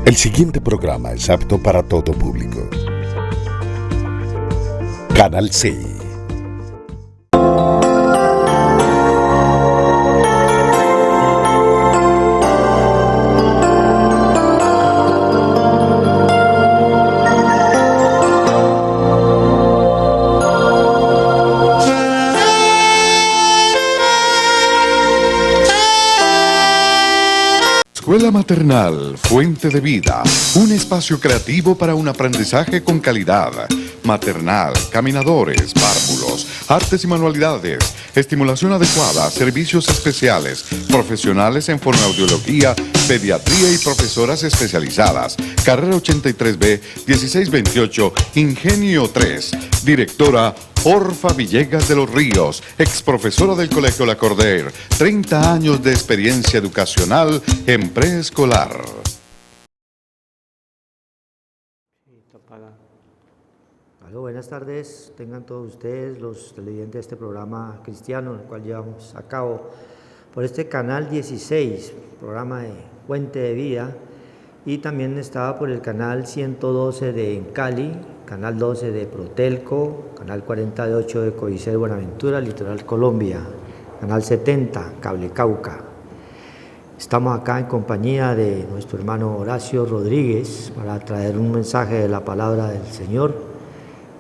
El siguiente programa es apto para todo público. Canal C. Escuela Maternal, Fuente de Vida, un espacio creativo para un aprendizaje con calidad. Maternal, caminadores, párvulos, artes y manualidades, estimulación adecuada, servicios especiales, profesionales en fonoaudiología, pediatría y profesoras especializadas. Carrera 83B, 1628, Ingenio 3. Directora Orfa Villegas de los Ríos, ex profesora del Colegio La Cordaire, 30 años de experiencia educacional en preescolar. Aló, buenas tardes, tengan todos ustedes los televidentes de este programa cristiano, el cual llevamos a cabo por este canal 16, programa de Fuente de Vida, y también estaba por el canal 112 de Cali, canal 12 de Protelco, canal 48 de Codicel Buenaventura, Litoral Colombia, canal 70, Cable Cauca. Estamos acá en compañía de nuestro hermano Horacio Rodríguez para traer un mensaje de la palabra del Señor,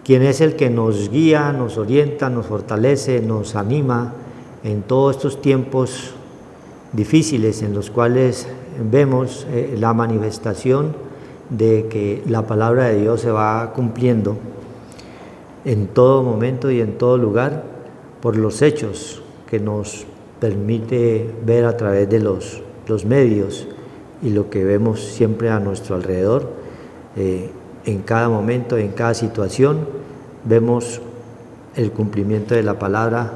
quien es el que nos guía, nos orienta, nos fortalece, nos anima en todos estos tiempos difíciles en los cuales vemos la manifestación de que la palabra de Dios se va cumpliendo en todo momento y en todo lugar por los hechos que nos permite ver a través de los medios y lo que vemos siempre a nuestro alrededor. En cada momento, en cada situación, vemos el cumplimiento de la palabra,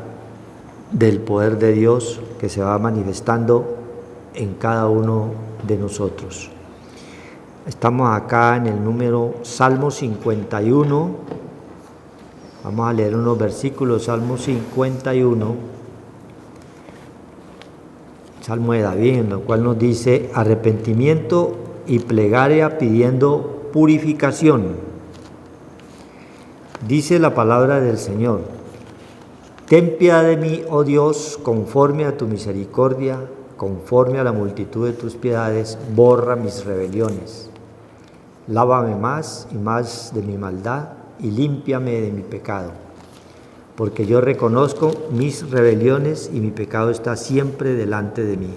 del poder de Dios que se va manifestando en cada uno de nosotros. Estamos acá en el número Salmo 51. Vamos a leer unos versículos, Salmo 51, Salmo de David, en el cual nos dice: arrepentimiento y plegaria pidiendo purificación. Dice la palabra del Señor: ten piedad de mí, oh Dios, conforme a tu misericordia, conforme a la multitud de tus piedades, borra mis rebeliones. Lávame más y más de mi maldad y límpiame de mi pecado, porque yo reconozco mis rebeliones y mi pecado está siempre delante de mí.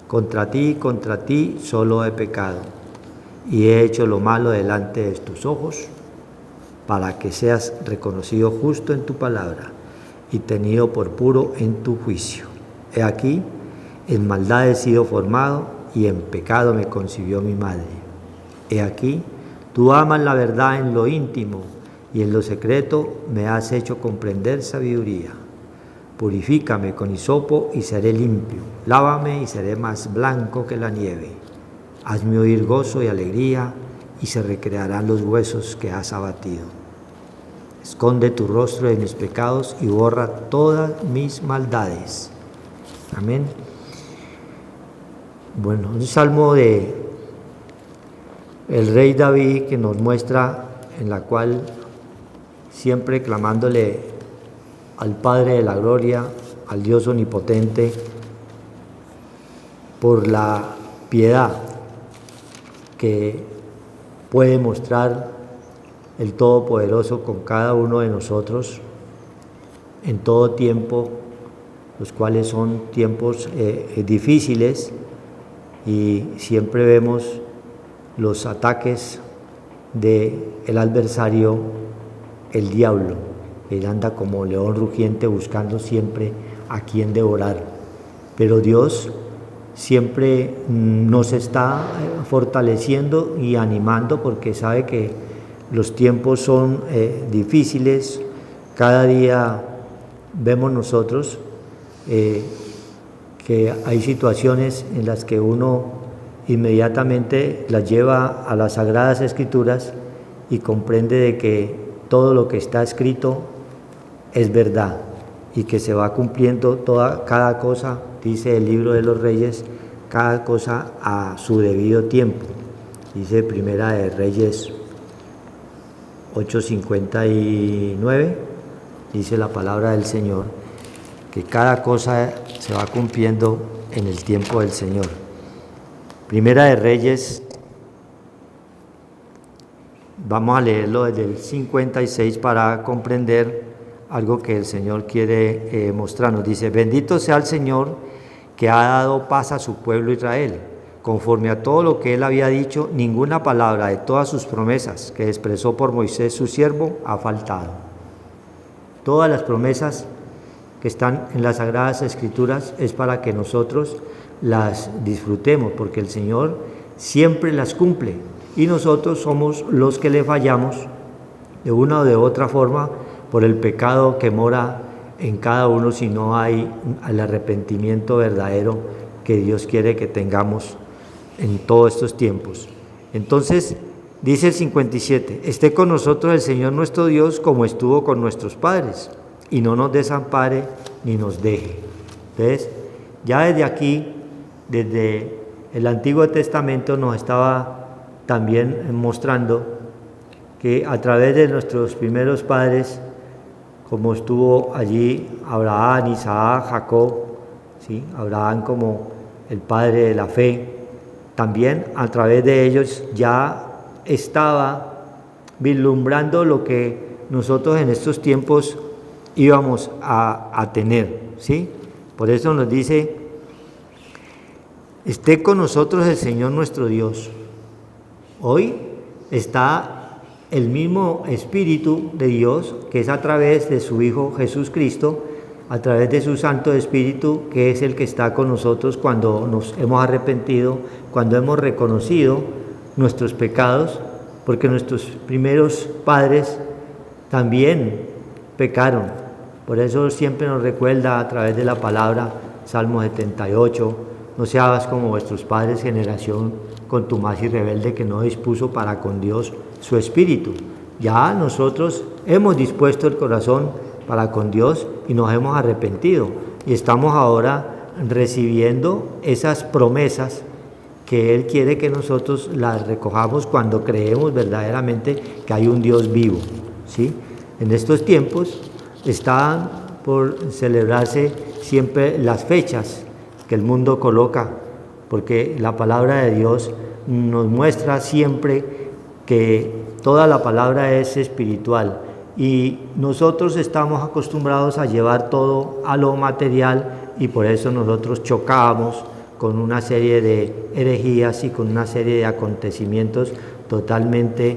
Contra ti solo he pecado y he hecho lo malo delante de tus ojos, para que seas reconocido justo en tu palabra y tenido por puro en tu juicio. He aquí, en maldad he sido formado y en pecado me concibió mi madre. He aquí, tú amas la verdad en lo íntimo y en lo secreto me has hecho comprender sabiduría. Purifícame con hisopo y seré limpio. Lávame y seré más blanco que la nieve. Hazme oír gozo y alegría y se recrearán los huesos que has abatido. Esconde tu rostro de mis pecados y borra todas mis maldades. Amén. Bueno, un salmo de el rey David que nos muestra, en la cual siempre clamándole al Padre de la gloria, al Dios omnipotente, por la piedad que puede mostrar el Todopoderoso con cada uno de nosotros en todo tiempo, los cuales son tiempos difíciles, y siempre vemos los ataques del adversario, el diablo. Él anda como león rugiente buscando siempre a quien devorar, pero Dios siempre nos está fortaleciendo y animando, porque sabe que los tiempos son difíciles. Cada día vemos nosotros que hay situaciones en las que uno inmediatamente las lleva a las Sagradas Escrituras y comprende de que todo lo que está escrito es verdad y que se va cumpliendo cada cosa, dice el libro de los Reyes, cada cosa a su debido tiempo. Dice Primera de Reyes 8:59, dice la palabra del Señor, que cada cosa se va cumpliendo en el tiempo del Señor. Primera de Reyes, vamos a leerlo desde el 56 para comprender algo que el Señor quiere mostrarnos. Dice: bendito sea el Señor que ha dado paz a su pueblo Israel. Conforme a todo lo que él había dicho, ninguna palabra de todas sus promesas que expresó por Moisés su siervo ha faltado. Todas las promesas que están en las Sagradas Escrituras es para que nosotros las disfrutemos, porque el Señor siempre las cumple y nosotros somos los que le fallamos de una o de otra forma por el pecado que mora en cada uno si no hay el arrepentimiento verdadero que Dios quiere que tengamos en todos estos tiempos. Entonces dice el 57: esté con nosotros el Señor nuestro Dios como estuvo con nuestros padres, y no nos desampare ni nos deje. Entonces, ya desde aquí, desde el Antiguo Testamento, nos estaba también mostrando que a través de nuestros primeros padres, como estuvo allí Abraham, Isaac, Jacob, ¿sí? Abraham como el padre de la fe, también a través de ellos ya estaba vislumbrando lo que nosotros en estos tiempos íbamos a tener, ¿sí? Por eso nos dice: esté con nosotros el Señor nuestro Dios. Hoy está el mismo Espíritu de Dios, que es a través de su Hijo Jesucristo, a través de su Santo Espíritu, que es el que está con nosotros cuando nos hemos arrepentido, cuando hemos reconocido nuestros pecados, porque nuestros primeros padres también pecaron. Por eso siempre nos recuerda a través de la palabra, Salmo 78, no seas como vuestros padres, generación contumaz y rebelde, que no dispuso para con Dios su Espíritu. Ya nosotros hemos dispuesto el corazón para con Dios y nos hemos arrepentido y estamos ahora recibiendo esas promesas que Él quiere que nosotros las recojamos cuando creemos verdaderamente que hay un Dios vivo, ¿sí? En estos tiempos están por celebrarse siempre las fechas que el mundo coloca, porque la palabra de Dios nos muestra siempre que toda la palabra es espiritual. Y nosotros estamos acostumbrados a llevar todo a lo material y por eso nosotros chocamos con una serie de herejías y con una serie de acontecimientos totalmente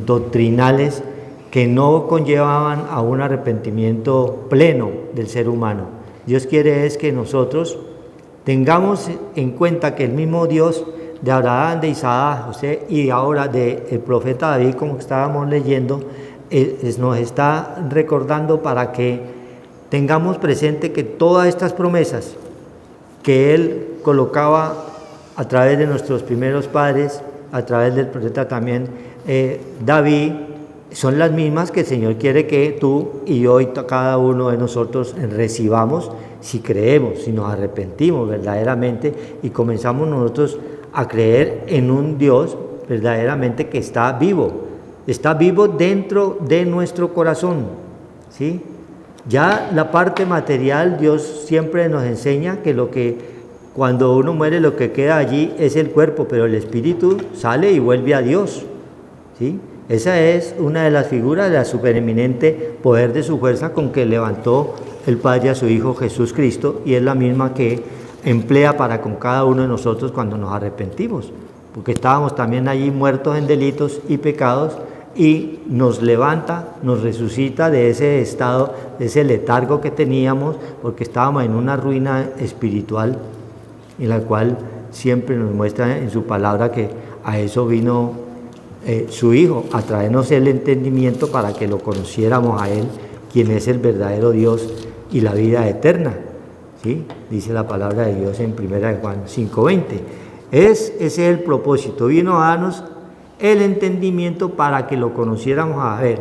doctrinales que no conllevaban a un arrepentimiento pleno del ser humano. Dios quiere es que nosotros tengamos en cuenta que el mismo Dios de Abraham, de Isaac, José y ahora del profeta David, como estábamos leyendo, nos está recordando para que tengamos presente que todas estas promesas que Él colocaba a través de nuestros primeros padres, a través del profeta también David, son las mismas que el Señor quiere que tú y yo y cada uno de nosotros recibamos si creemos, si nos arrepentimos verdaderamente y comenzamos nosotros a creer en un Dios verdaderamente que está vivo dentro de nuestro corazón, ¿sí? Ya la parte material, Dios siempre nos enseña que cuando uno muere lo que queda allí es el cuerpo, pero el espíritu sale y vuelve a Dios, ¿sí? Esa es una de las figuras del supereminente poder de su fuerza con que levantó el Padre a su Hijo Jesucristo, y es la misma que emplea para con cada uno de nosotros cuando nos arrepentimos, porque estábamos también allí muertos en delitos y pecados, y nos levanta, nos resucita de ese estado, de ese letargo que teníamos, porque estábamos en una ruina espiritual, en la cual siempre nos muestra en su palabra que a eso vino su Hijo, a traernos el entendimiento para que lo conociéramos a Él, quien es el verdadero Dios y la vida eterna, ¿sí? Dice la palabra de Dios en 1 Juan 5:20. Ese es el propósito, vino a darnos el entendimiento para que lo conociéramos a Él,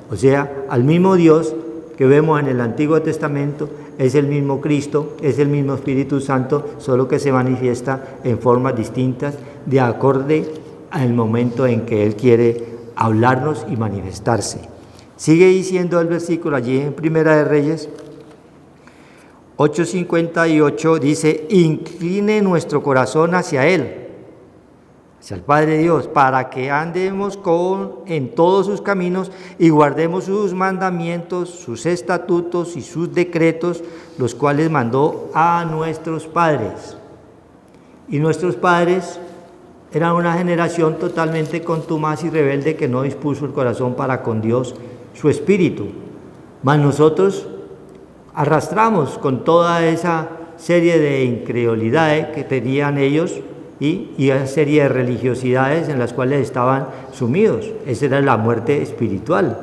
o sea, al mismo Dios que vemos en el Antiguo Testamento, es el mismo Cristo, es el mismo Espíritu Santo, solo que se manifiesta en formas distintas, de acorde al momento en que Él quiere hablarnos y manifestarse. Sigue diciendo el versículo allí en Primera de Reyes 8:58, dice: incline nuestro corazón hacia Él, hacia el Padre Dios, para que andemos en todos sus caminos y guardemos sus mandamientos, sus estatutos y sus decretos, los cuales mandó a nuestros padres. Y nuestros padres eran una generación totalmente contumaz y rebelde que no dispuso el corazón para con Dios, su espíritu. Mas nosotros arrastramos con toda esa serie de incredulidades que tenían ellos y esa serie de religiosidades en las cuales estaban sumidos. Esa era la muerte espiritual.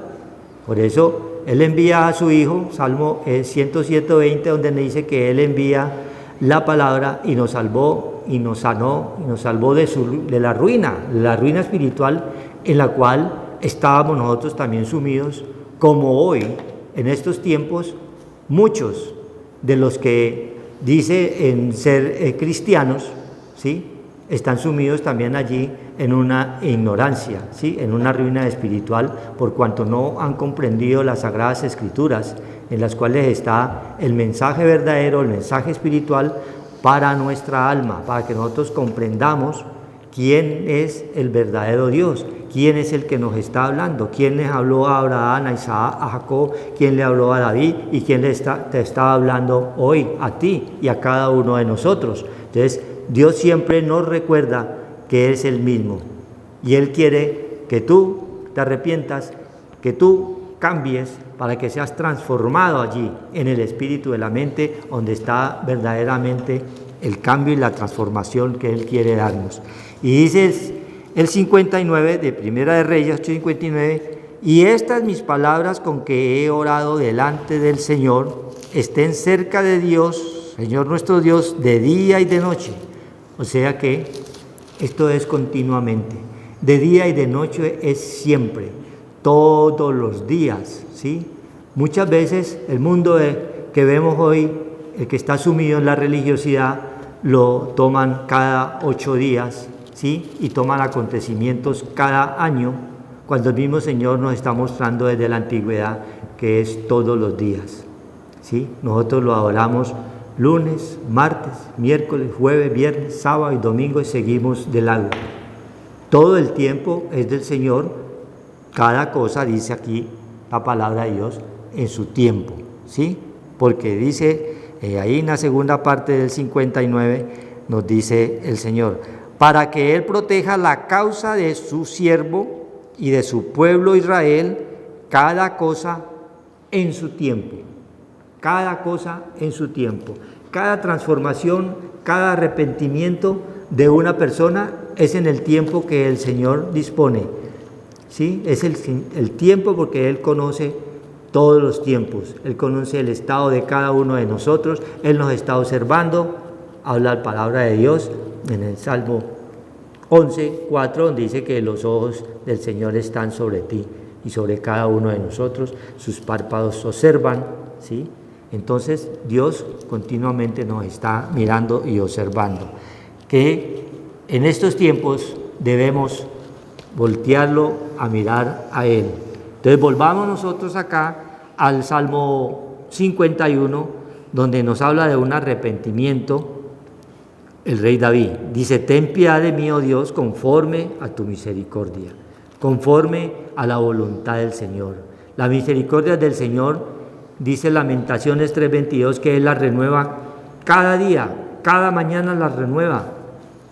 Por eso Él envía a su Hijo, Salmo 107:20, donde nos dice que Él envía la palabra y nos salvó y nos sanó y nos salvó de la ruina espiritual en la cual estábamos nosotros también sumidos, como hoy, en estos tiempos, muchos de los que dice en ser cristianos, ¿sí?, están sumidos también allí en una ignorancia, ¿sí?, en una ruina espiritual, por cuanto no han comprendido las Sagradas Escrituras, en las cuales está el mensaje verdadero, el mensaje espiritual para nuestra alma, para que nosotros comprendamos quién es el verdadero Dios, quién es el que nos está hablando, quién les habló a Abraham, a Isaac, a Jacob, quién le habló a David y quién te está hablando hoy a ti y a cada uno de nosotros. Entonces, Dios siempre nos recuerda que es el mismo y Él quiere que tú te arrepientas, que tú cambies para que seas transformado allí en el espíritu de la mente, donde está verdaderamente el cambio y la transformación que Él quiere darnos. Y dice el 59 de Primera de Reyes 8:59: y estas mis palabras con que he orado delante del Señor estén cerca de Dios, Señor nuestro Dios, de día y de noche. O sea que esto es continuamente, de día y de noche es siempre, todos los días, ¿sí? Muchas veces el mundo que vemos hoy, el que está sumido en la religiosidad, lo toman cada 8 días, ¿sí?, y toman acontecimientos cada año, cuando el mismo Señor nos está mostrando desde la antigüedad que es todos los días, ¿sí? Nosotros lo adoramos lunes, martes, miércoles, jueves, viernes, sábado y domingo, y seguimos de largo. Todo el tiempo es del Señor, cada cosa, dice aquí la palabra de Dios, en su tiempo, ¿sí? Porque dice ahí en la segunda parte del 59, nos dice el Señor: para que Él proteja la causa de su siervo y de su pueblo Israel, cada cosa en su tiempo. Cada cosa en su tiempo. Cada transformación, cada arrepentimiento de una persona es en el tiempo que el Señor dispone, ¿sí? Es el tiempo, porque Él conoce todos los tiempos. Él conoce el estado de cada uno de nosotros. Él nos está observando. Habla la palabra de Dios en el Salmo 11:4, donde dice que los ojos del Señor están sobre ti y sobre cada uno de nosotros. Sus párpados observan, ¿sí? Entonces Dios continuamente nos está mirando y observando, que en estos tiempos debemos voltearlo a mirar a Él. Entonces volvamos nosotros acá al Salmo 51, donde nos habla de un arrepentimiento. El rey David dice: ten piedad de mí, oh Dios, conforme a tu misericordia, conforme a la voluntad del Señor. La misericordia del Señor, dice Lamentaciones 3:22, que Él la renueva cada día, cada mañana la renueva,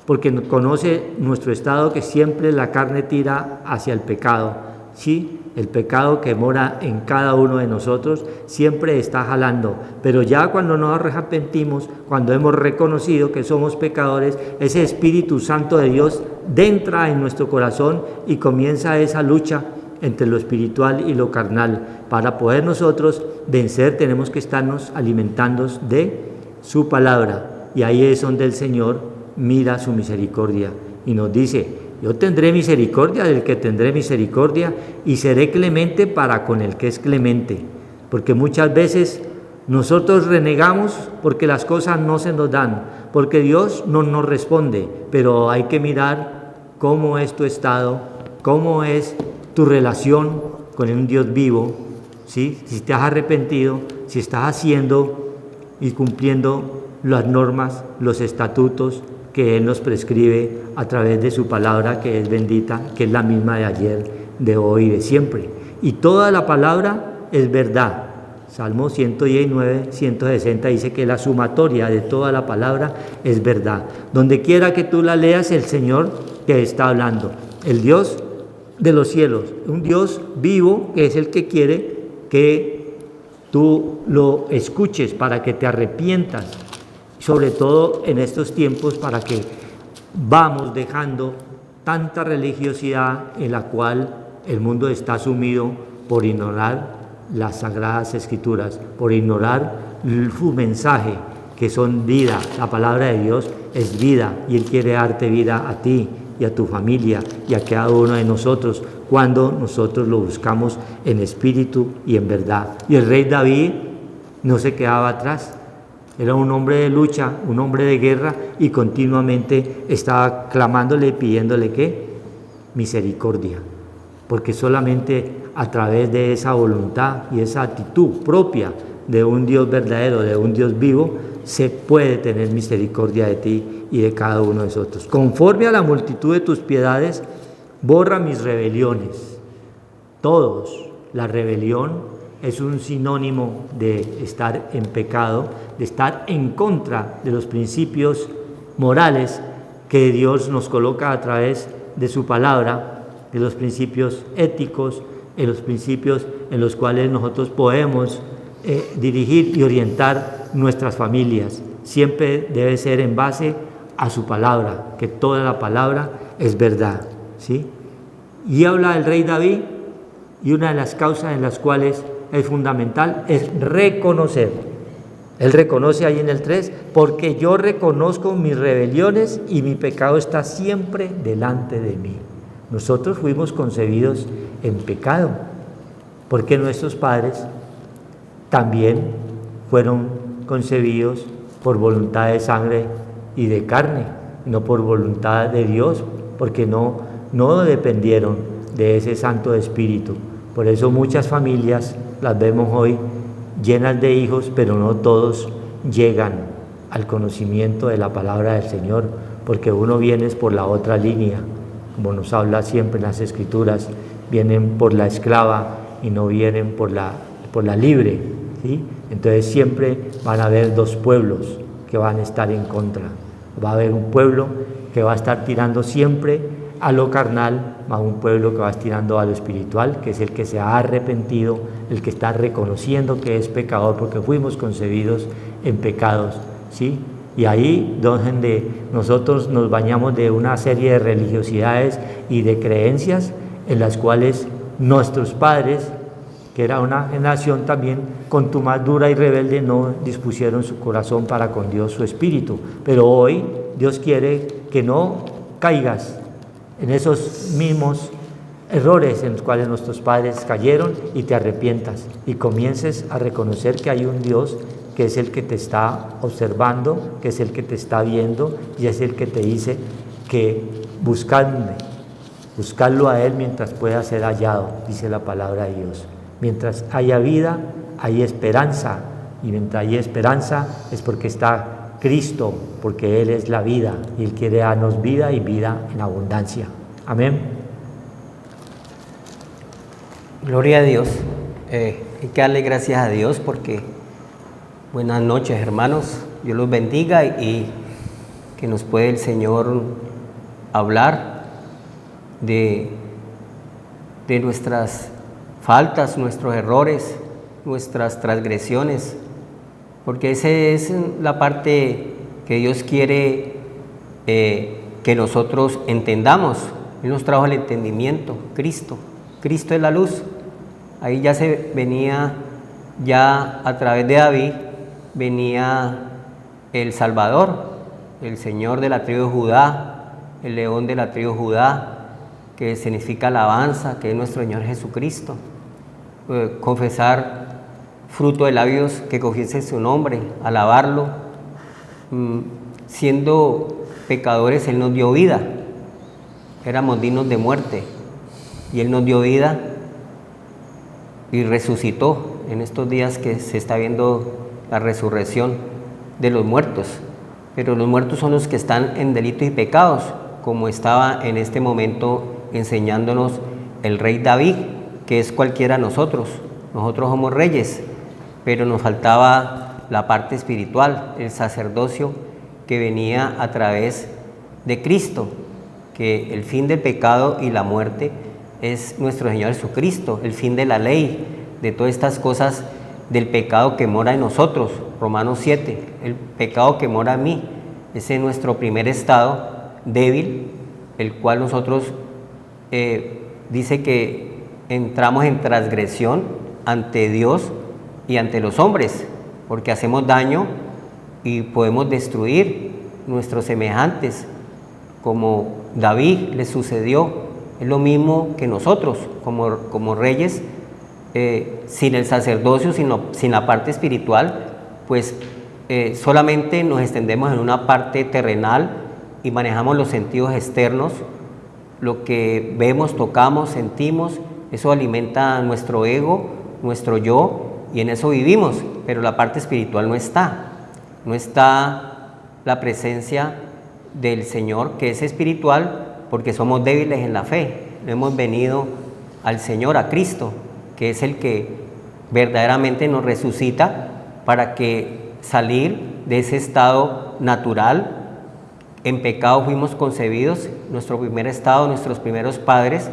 porque conoce nuestro estado, que siempre la carne tira hacia el pecado, ¿sí? El pecado que mora en cada uno de nosotros siempre está jalando, pero ya cuando nos arrepentimos, cuando hemos reconocido que somos pecadores, ese Espíritu Santo de Dios entra en nuestro corazón y comienza esa lucha entre lo espiritual y lo carnal. Para poder nosotros vencer, tenemos que estarnos alimentando de su palabra, y ahí es donde el Señor mira su misericordia y nos dice: yo tendré misericordia del que tendré misericordia, y seré clemente para con el que es clemente. Porque muchas veces Nosotros renegamos porque las cosas no se nos dan, porque Dios no nos responde, pero hay que mirar cómo es tu estado, cómo es tu relación con un Dios vivo, ¿sí? Si te has arrepentido, si estás haciendo y cumpliendo las normas, los estatutos que Él nos prescribe a través de su palabra, que es bendita, que es la misma de ayer, de hoy y de siempre. Y toda la palabra es verdad. Salmo 119, 160 dice que la sumatoria de toda la palabra es verdad. Donde quiera que tú la leas, el Señor te está hablando. El Dios de los cielos, un Dios vivo, que es el que quiere que tú lo escuches para que te arrepientas, sobre todo en estos tiempos, para que vamos dejando tanta religiosidad en la cual el mundo está sumido por ignorar las Sagradas Escrituras, por ignorar su mensaje, que son vida. La palabra de Dios es vida y Él quiere darte vida a ti y a tu familia y a cada uno de nosotros cuando nosotros lo buscamos en espíritu y en verdad. Y el rey David no se quedaba atrás. Era un hombre de lucha, un hombre de guerra, y continuamente estaba clamándole y pidiéndole ¿qué? Misericordia. Porque solamente a través de esa voluntad y esa actitud propia de un Dios verdadero, de un Dios vivo, se puede tener misericordia de ti y de cada uno de nosotros. Conforme a la multitud de tus piedades, borra mis rebeliones. Todos, la rebelión es un sinónimo de estar en pecado, de estar en contra de los principios morales que Dios nos coloca a través de su palabra, de los principios éticos, en los principios en los cuales nosotros podemos dirigir y orientar nuestras familias. Siempre debe ser en base a su palabra, que toda la palabra es verdad, ¿sí? Y habla el rey David, y una de las causas en las cuales es fundamental es reconocer. Él reconoce ahí en el 3, porque yo reconozco mis rebeliones y mi pecado está siempre delante de mí. Nosotros fuimos concebidos en pecado, porque nuestros padres también fueron concebidos por voluntad de sangre y de carne, no por voluntad de Dios, porque no dependieron de ese Santo Espíritu. Por eso muchas familias las vemos hoy llenas de hijos, pero no todos llegan al conocimiento de la palabra del Señor, porque uno viene por la otra línea, como nos habla siempre en las Escrituras, vienen por la esclava y no vienen por la libre, ¿sí? Entonces siempre van a haber dos pueblos que van a estar en contra. Va a haber un pueblo que va a estar tirando siempre a lo carnal, más un pueblo que va tirando a lo espiritual, que es el que se ha arrepentido, el que está reconociendo que es pecador, porque fuimos concebidos en pecados, ¿sí? Y ahí donde nosotros nos bañamos de una serie de religiosidades y de creencias en las cuales nuestros padres, que era una generación también contumaz, dura y rebelde, no dispusieron su corazón para con Dios, su espíritu. Pero hoy Dios quiere que no caigas en esos mismos errores en los cuales nuestros padres cayeron y te arrepientas y comiences a reconocer que hay un Dios que es el que te está observando, que es el que te está viendo y es el que te dice que buscarlo a Él mientras pueda ser hallado, dice la palabra de Dios. Mientras haya vida, hay esperanza, y mientras hay esperanza es porque está Cristo, porque Él es la vida y Él quiere darnos vida y vida en abundancia. Amén. Gloria a Dios. Hay que darle gracias a Dios porque buenas noches, hermanos. Dios los bendiga y que nos puede el Señor hablar de nuestras faltas, nuestros errores, nuestras transgresiones, porque esa es la parte que Dios quiere que nosotros entendamos. Él nos trajo el entendimiento, Cristo es la luz. Ahí ya se venía, ya a través de David, venía el Salvador, el Señor de la tribu de Judá, el león de la tribu de Judá, que significa alabanza, que es nuestro Señor Jesucristo. Confesar fruto de labios que cogiese su nombre, alabarlo. Siendo pecadores, Él nos dio vida. Éramos dignos de muerte y Él nos dio vida y resucitó en estos días que se está viendo la resurrección de los muertos. Pero los muertos son los que están en delitos y pecados, como estaba en este momento enseñándonos el rey David, que es cualquiera de nosotros. Nosotros somos reyes, pero nos faltaba la parte espiritual, el sacerdocio que venía a través de Cristo, que el fin del pecado y la muerte es nuestro Señor Jesucristo, el fin de la ley, de todas estas cosas del pecado que mora en nosotros. Romanos 7, el pecado que mora en mí, ese es nuestro primer estado débil, el cual nosotros dice que entramos en transgresión ante Dios y ante los hombres, porque hacemos daño y podemos destruir nuestros semejantes, como David le sucedió. Es lo mismo que nosotros, como reyes, sin el sacerdocio, sin la parte espiritual, pues solamente nos extendemos en una parte terrenal y manejamos los sentidos externos, lo que vemos, tocamos, sentimos, eso alimenta nuestro ego, nuestro yo, y en eso vivimos, pero la parte espiritual no está la presencia del Señor, que es espiritual, porque somos débiles en la fe. No hemos venido al Señor, a Cristo, que es el que verdaderamente nos resucita para que salir de ese estado natural. En pecado fuimos concebidos, nuestro primer estado, nuestros primeros padres,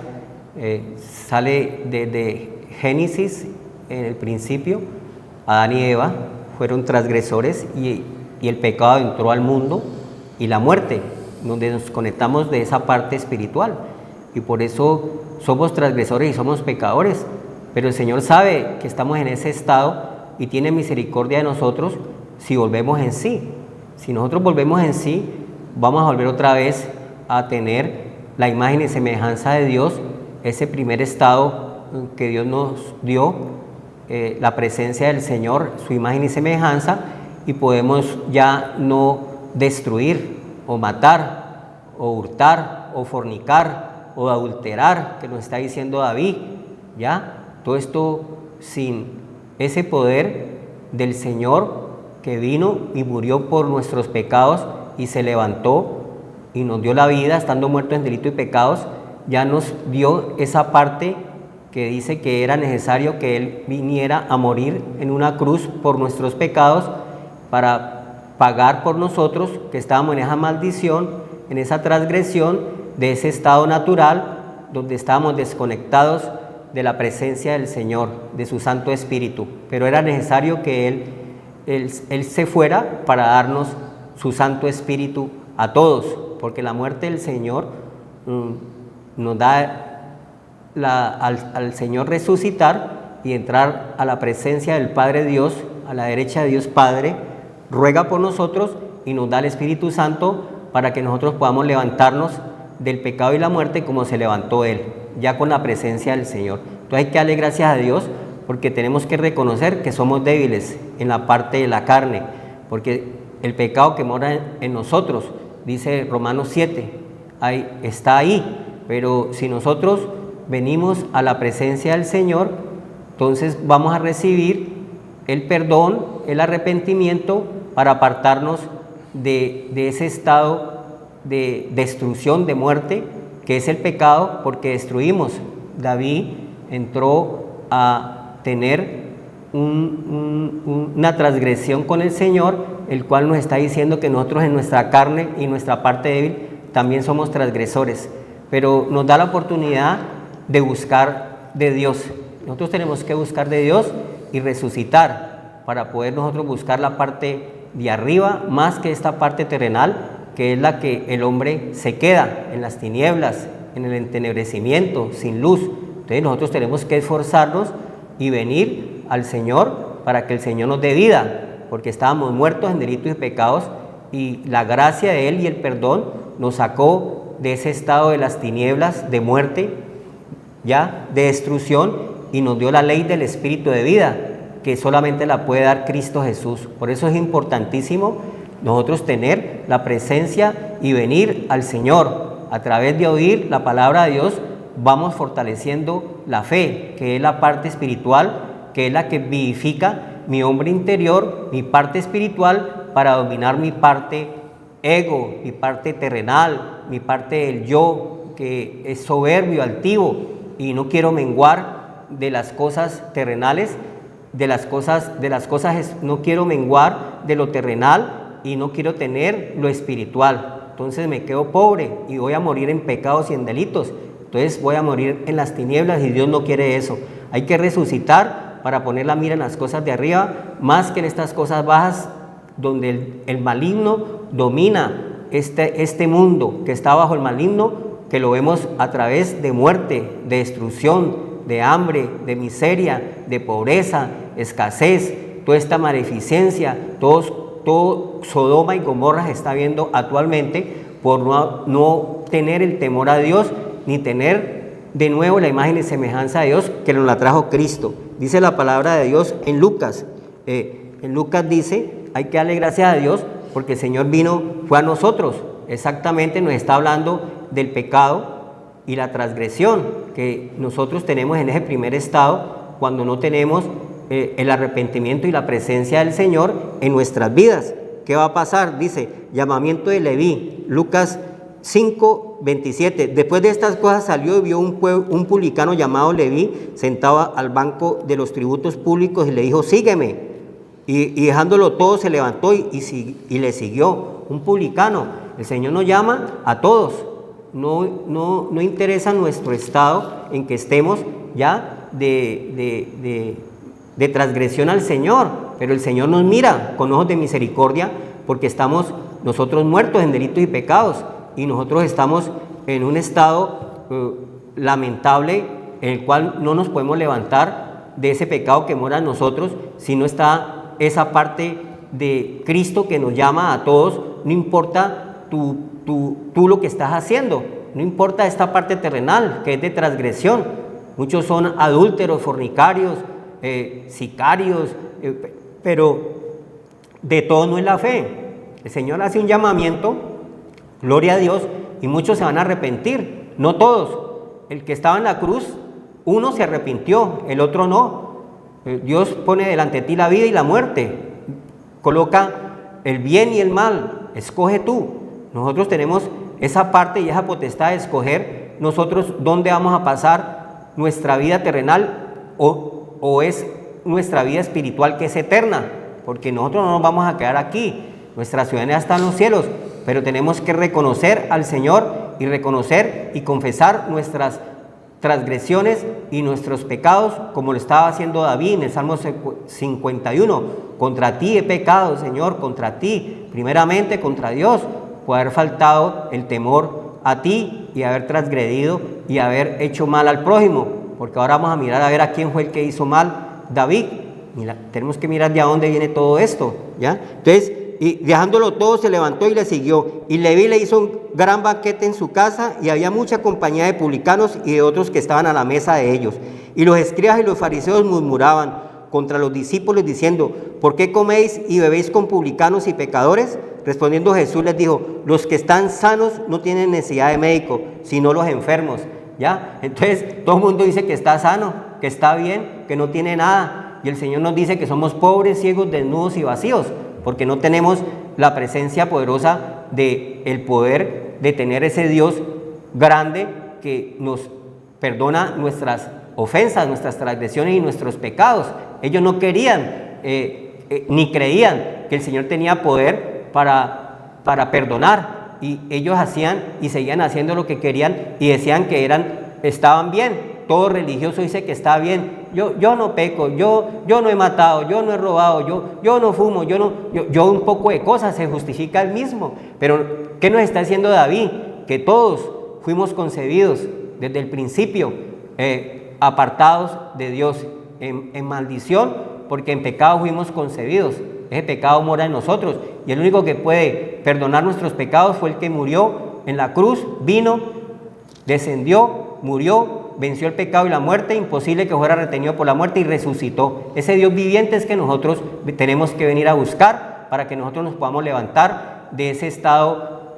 sale de Génesis, en el principio, Adán y Eva fueron transgresores y el pecado entró al mundo y la muerte, donde nos conectamos de esa parte espiritual, y por eso somos transgresores y somos pecadores, pero el Señor sabe que estamos en ese estado y tiene misericordia de nosotros si volvemos en sí. Si nosotros volvemos en sí, vamos a volver otra vez a tener la imagen y semejanza de Dios, ese primer estado que Dios nos dio, la presencia del Señor, su imagen y semejanza, y podemos ya no destruir o matar o hurtar o fornicar o adulterar, que nos está diciendo David, ¿ya? Todo esto sin ese poder del Señor que vino y murió por nuestros pecados y se levantó y nos dio la vida estando muertos en delitos y pecados. Ya nos dio esa parte que dice que era necesario que Él viniera a morir en una cruz por nuestros pecados para pagar por nosotros, que estábamos en esa maldición, en esa transgresión de ese estado natural donde estábamos desconectados de la presencia del Señor, de su Santo Espíritu. Pero era necesario que Él se fuera para darnos su Santo Espíritu a todos, porque la muerte del Señor nos da al Señor resucitar y entrar a la presencia del Padre Dios, a la derecha de Dios Padre, ruega por nosotros y nos da el Espíritu Santo para que nosotros podamos levantarnos del pecado y la muerte como se levantó Él, ya con la presencia del Señor. Entonces hay que darle gracias a Dios, porque tenemos que reconocer que somos débiles en la parte de la carne, porque el pecado que mora en nosotros, dice Romanos 7, está ahí, pero si nosotros venimos a la presencia del Señor, entonces vamos a recibir el perdón, el arrepentimiento, para apartarnos de ese estado de destrucción, de muerte, que es el pecado, porque destruimos. David entró a tener una transgresión con el Señor, el cual nos está diciendo que nosotros en nuestra carne y nuestra parte débil también somos transgresores, pero nos da la oportunidad de buscar de Dios. Nosotros tenemos que buscar de Dios y resucitar para poder nosotros buscar la parte de arriba, más que esta parte terrenal, que es la que el hombre se queda en las tinieblas, en el entenebrecimiento, sin luz. Entonces nosotros tenemos que esforzarnos y venir al Señor para que el Señor nos dé vida, porque estábamos muertos en delitos y pecados, y la gracia de Él y el perdón nos sacó de ese estado de las tinieblas, de muerte, ya, de destrucción, y nos dio la ley del Espíritu de vida. que solamente la puede dar Cristo Jesús. Por eso es importantísimo nosotros tener la presencia y venir al Señor. A través de oír la palabra de Dios vamos fortaleciendo la fe, que es la parte espiritual, que es la que vivifica mi hombre interior, mi parte espiritual, para dominar mi parte ego, mi parte terrenal, mi parte del yo, que es soberbio, altivo, y no quiero menguar de las cosas terrenales, no quiero menguar de lo terrenal y no quiero tener lo espiritual. Entonces me quedo pobre y voy a morir en pecados y en delitos. Entonces voy a morir en las tinieblas y Dios no quiere eso. Hay que resucitar para poner la mira en las cosas de arriba, más que en estas cosas bajas, donde el maligno domina este mundo que está bajo el maligno, que lo vemos a través de muerte, de destrucción, de hambre, de miseria, de pobreza, escasez, toda esta maleficencia, todo Sodoma y Gomorra se está viendo actualmente por no tener el temor a Dios, ni tener de nuevo la imagen y semejanza de Dios que nos la trajo Cristo. Dice la palabra de Dios en Lucas. En Lucas dice, hay que darle gracias a Dios porque el Señor fue a nosotros. Exactamente nos está hablando del pecado y la transgresión que nosotros tenemos en ese primer estado cuando no tenemos el arrepentimiento y la presencia del Señor en nuestras vidas. ¿Qué va a pasar? Dice, llamamiento de Leví, Lucas 5:27. Después de estas cosas salió y vio un publicano llamado Leví sentado al banco de los tributos públicos y le dijo, sígueme. Y dejándolo todo se levantó y le siguió. Un publicano. El Señor nos llama a todos. No interesa nuestro estado en que estemos ya de transgresión al Señor, pero el Señor nos mira con ojos de misericordia porque estamos nosotros muertos en delitos y pecados y nosotros estamos en un estado lamentable en el cual no nos podemos levantar de ese pecado que mora en nosotros si no está esa parte de Cristo que nos llama a todos. No importa tú lo que estás haciendo, no importa esta parte terrenal que es de transgresión. Muchos son adúlteros, fornicarios, sicarios, pero de todo no es la fe. El Señor hace un llamamiento, gloria a Dios, y muchos se van a arrepentir, no todos. El que estaba en la cruz, uno se arrepintió, el otro no. Dios pone delante de ti la vida y la muerte, coloca el bien y el mal, escoge tú. Nosotros tenemos esa parte y esa potestad de escoger nosotros dónde vamos a pasar nuestra vida terrenal o es nuestra vida espiritual que es eterna, porque nosotros no nos vamos a quedar aquí, nuestra ciudadanía está en los cielos, pero tenemos que reconocer al Señor y reconocer y confesar nuestras transgresiones y nuestros pecados, como lo estaba haciendo David en el Salmo 51. Contra ti he pecado, Señor, contra ti, primeramente contra Dios, por haber faltado el temor a ti y haber transgredido y haber hecho mal al prójimo, porque ahora vamos a mirar a ver a quién fue el que hizo mal. David. Mira, tenemos que mirar de a dónde viene todo esto, ¿ya? Entonces, y dejándolo todo se levantó y le siguió, y Leví le hizo un gran banquete en su casa, y había mucha compañía de publicanos y de otros que estaban a la mesa de ellos. Y los escribas y los fariseos murmuraban contra los discípulos diciendo, ¿por qué coméis y bebéis con publicanos y pecadores? Respondiendo Jesús les dijo, los que están sanos no tienen necesidad de médico, sino los enfermos, ¿ya? Entonces todo el mundo dice que está sano, que está bien, que no tiene nada, y el Señor nos dice que somos pobres, ciegos, desnudos y vacíos, porque no tenemos la presencia poderosa del poder de tener ese Dios grande que nos perdona nuestras ofensas, nuestras transgresiones y nuestros pecados. Ellos no querían ni creían que el Señor tenía poder para perdonar, y ellos hacían y seguían haciendo lo que querían y decían que estaban bien. Todo religioso dice que está bien. Yo no peco, yo no he matado, yo no he robado, yo no fumo, yo un poco de cosas, se justifica él mismo. Pero ¿qué nos está diciendo David? Que todos fuimos concebidos desde el principio apartados de Dios, en maldición, porque en pecado fuimos concebidos. Ese pecado mora en nosotros, y el único que puede perdonar nuestros pecados fue el que murió en la cruz, vino, descendió, murió venció el pecado y la muerte, imposible que fuera retenido por la muerte y resucitó. Ese Dios viviente es que nosotros tenemos que venir a buscar para que nosotros nos podamos levantar de ese estado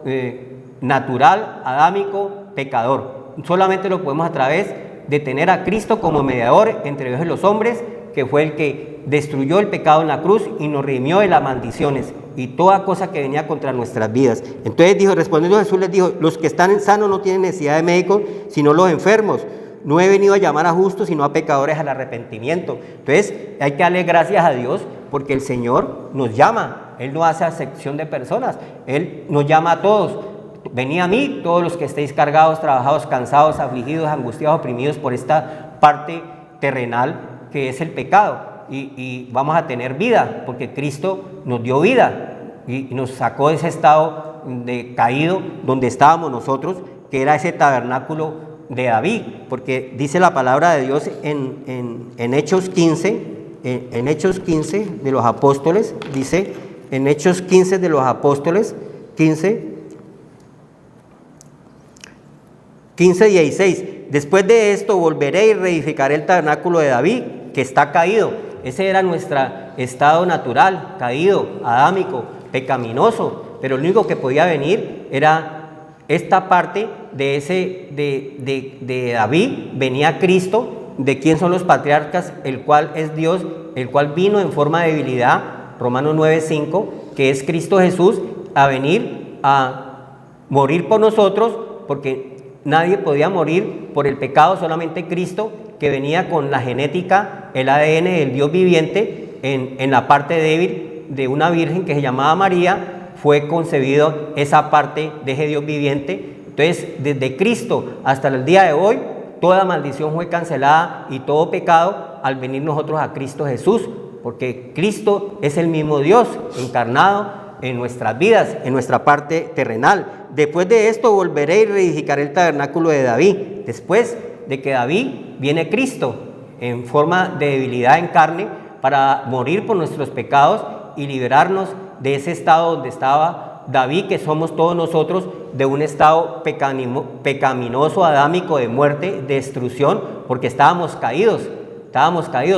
natural, adámico, pecador. Solamente lo podemos a través de tener a Cristo como mediador entre Dios y los hombres, que fue el que destruyó el pecado en la cruz y nos redimió de las maldiciones y toda cosa que venía contra nuestras vidas. Entonces respondiendo Jesús les dijo: los que están sanos no tienen necesidad de médicos, sino los enfermos. No he venido a llamar a justos, sino a pecadores al arrepentimiento. Entonces hay que darle gracias a Dios porque el Señor nos llama. Él no hace acepción de personas, Él nos llama a todos. Venid a mí, todos los que estéis cargados, trabajados, cansados, afligidos, angustiados, oprimidos por esta parte terrenal que es el pecado. Y vamos a tener vida, porque Cristo nos dio vida y nos sacó de ese estado de caído donde estábamos nosotros, que era ese tabernáculo de David, porque dice la palabra de Dios en Hechos 15, en Hechos 15 de los apóstoles, dice en Hechos 15 de los apóstoles, 15:16, después de esto volveré y reedificaré el tabernáculo de David, que está caído. Ese era nuestro estado natural, caído, adámico, pecaminoso, pero lo único que podía venir era esta parte de David. Venía Cristo, de quién son los patriarcas, el cual es Dios, el cual vino en forma de debilidad, Romanos 9:5, que es Cristo Jesús, a venir a morir por nosotros, porque nadie podía morir por el pecado, solamente Cristo, que venía con la genética, el ADN del Dios viviente, en la parte débil de una virgen que se llamaba María, fue concebido esa parte de ese Dios viviente. Entonces, desde Cristo hasta el día de hoy, toda maldición fue cancelada y todo pecado al venir nosotros a Cristo Jesús, porque Cristo es el mismo Dios encarnado en nuestras vidas, en nuestra parte terrenal. Después de esto volveré y reedificaré el tabernáculo de David. Después de que David viene Cristo en forma de debilidad en carne para morir por nuestros pecados y liberarnos de ese estado donde estaba David, que somos todos nosotros, de un estado pecaminoso, adámico, de muerte, de destrucción, porque estábamos caídos,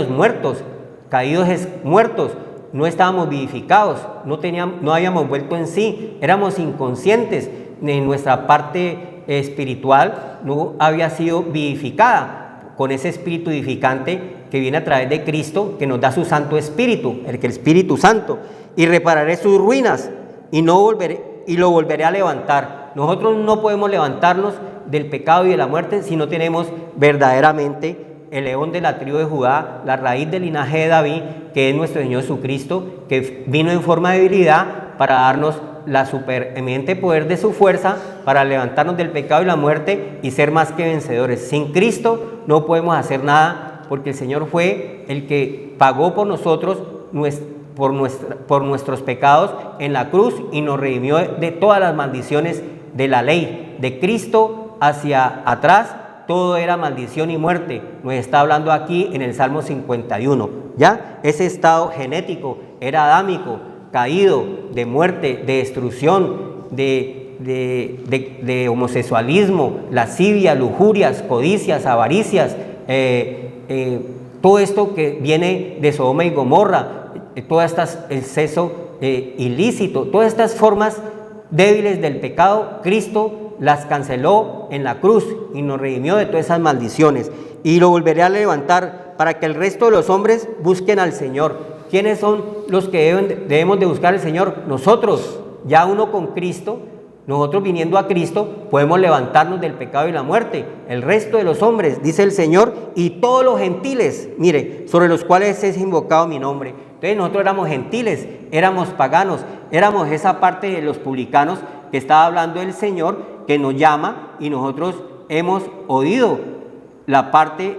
muertos, muertos, no estábamos vivificados, no habíamos vuelto en sí, éramos inconscientes, en nuestra parte espiritual no había sido vivificada con ese espíritu vivificante que viene a través de Cristo, que nos da su Santo Espíritu, el Espíritu Santo, y repararé sus ruinas y lo volveré a levantar. Nosotros no podemos levantarnos del pecado y de la muerte si no tenemos verdaderamente el león de la tribu de Judá, la raíz del linaje de David, que es nuestro Señor Jesucristo, que vino en forma de debilidad para darnos la supereminente poder de su fuerza para levantarnos del pecado y la muerte y ser más que vencedores. Sin Cristo no podemos hacer nada, porque el Señor fue el que pagó por nosotros, por nuestros pecados en la cruz, y nos redimió de todas las maldiciones de la ley. De Cristo hacia atrás todo era maldición y muerte. Nos está hablando aquí en el Salmo 51. ¿Ya? Ese estado genético era adámico, caído, de muerte, de destrucción, de homosexualismo, lascivia, lujurias, codicias, avaricias, todo esto que viene de Sodoma y Gomorra, todas estas exceso ilícito, todas estas formas débiles del pecado, Cristo las canceló en la cruz y nos redimió de todas esas maldiciones, y lo volveré a levantar para que el resto de los hombres busquen al Señor. ¿Quiénes son los que debemos de buscar al Señor? Nosotros, ya uno con Cristo, nosotros viniendo a Cristo, podemos levantarnos del pecado y la muerte. El resto de los hombres, dice el Señor, y todos los gentiles, mire, sobre los cuales es invocado mi nombre. Entonces nosotros éramos gentiles, éramos paganos, éramos esa parte de los publicanos que estaba hablando el Señor, que nos llama, y nosotros hemos oído la parte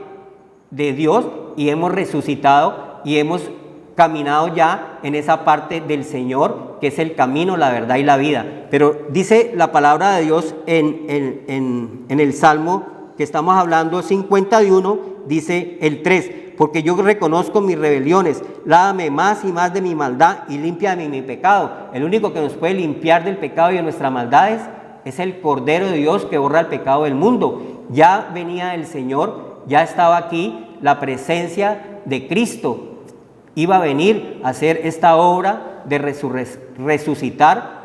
de Dios y hemos resucitado y hemos caminado ya en esa parte del Señor, que es el camino, la verdad y la vida. Pero dice la palabra de Dios en el Salmo que estamos hablando, 51, dice el 3, porque yo reconozco mis rebeliones, lávame más y más de mi maldad y límpiame mi pecado. El único que nos puede limpiar del pecado y de nuestras maldades es el Cordero de Dios que borra el pecado del mundo. Ya venía el Señor, ya estaba aquí la presencia de Cristo. Iba a venir a hacer esta obra de resucitar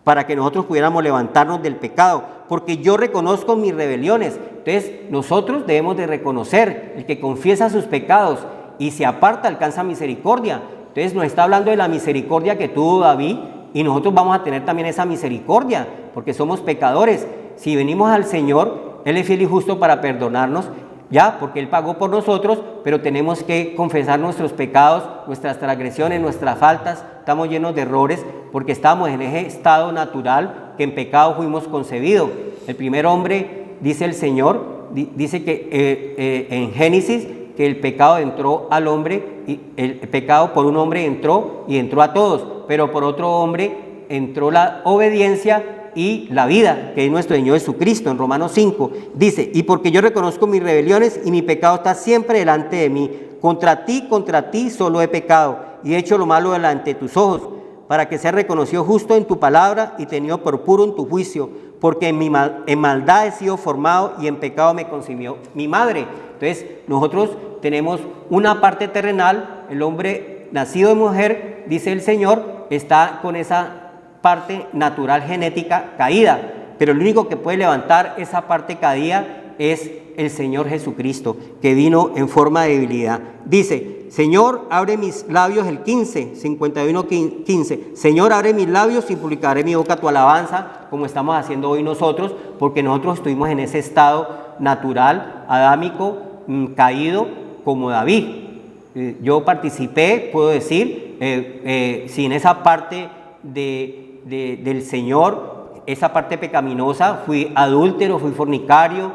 para que nosotros pudiéramos levantarnos del pecado, porque yo reconozco mis rebeliones. Entonces nosotros debemos de reconocer, el que confiesa sus pecados y se aparta alcanza misericordia. Entonces nos está hablando de la misericordia que tuvo David, y nosotros vamos a tener también esa misericordia, porque somos pecadores. Si venimos al Señor, Él es fiel y justo para perdonarnos, ya, porque Él pagó por nosotros, pero tenemos que confesar nuestros pecados, nuestras transgresiones, nuestras faltas. Estamos llenos de errores, porque estamos en ese estado natural que en pecado fuimos concebidos. El primer hombre, dice el Señor, dice que en Génesis, que el pecado entró al hombre, y el pecado por un hombre entró y entró a todos, pero por otro hombre entró la obediencia y la vida, que es nuestro Señor Jesucristo. En Romanos 5 dice: y porque yo reconozco mis rebeliones y mi pecado está siempre delante de mí, contra ti solo he pecado y he hecho lo malo delante de tus ojos, para que sea reconocido justo en tu palabra y tenido por puro en tu juicio, porque en maldad he sido formado y en pecado me concibió mi madre. Entonces nosotros tenemos una parte terrenal, el hombre nacido de mujer, dice el Señor, está con esa parte natural genética caída, pero el único que puede levantar esa parte caída es el Señor Jesucristo, que vino en forma de debilidad. Dice: Señor, abre mis labios, el 51:15, Señor, abre mis labios y publicaré mi boca tu alabanza, como estamos haciendo hoy nosotros, porque nosotros estuvimos en ese estado natural, adámico, caído, como David. Yo participé, puedo decir, sin esa parte del Señor, esa parte pecaminosa, fui adúltero, fui fornicario,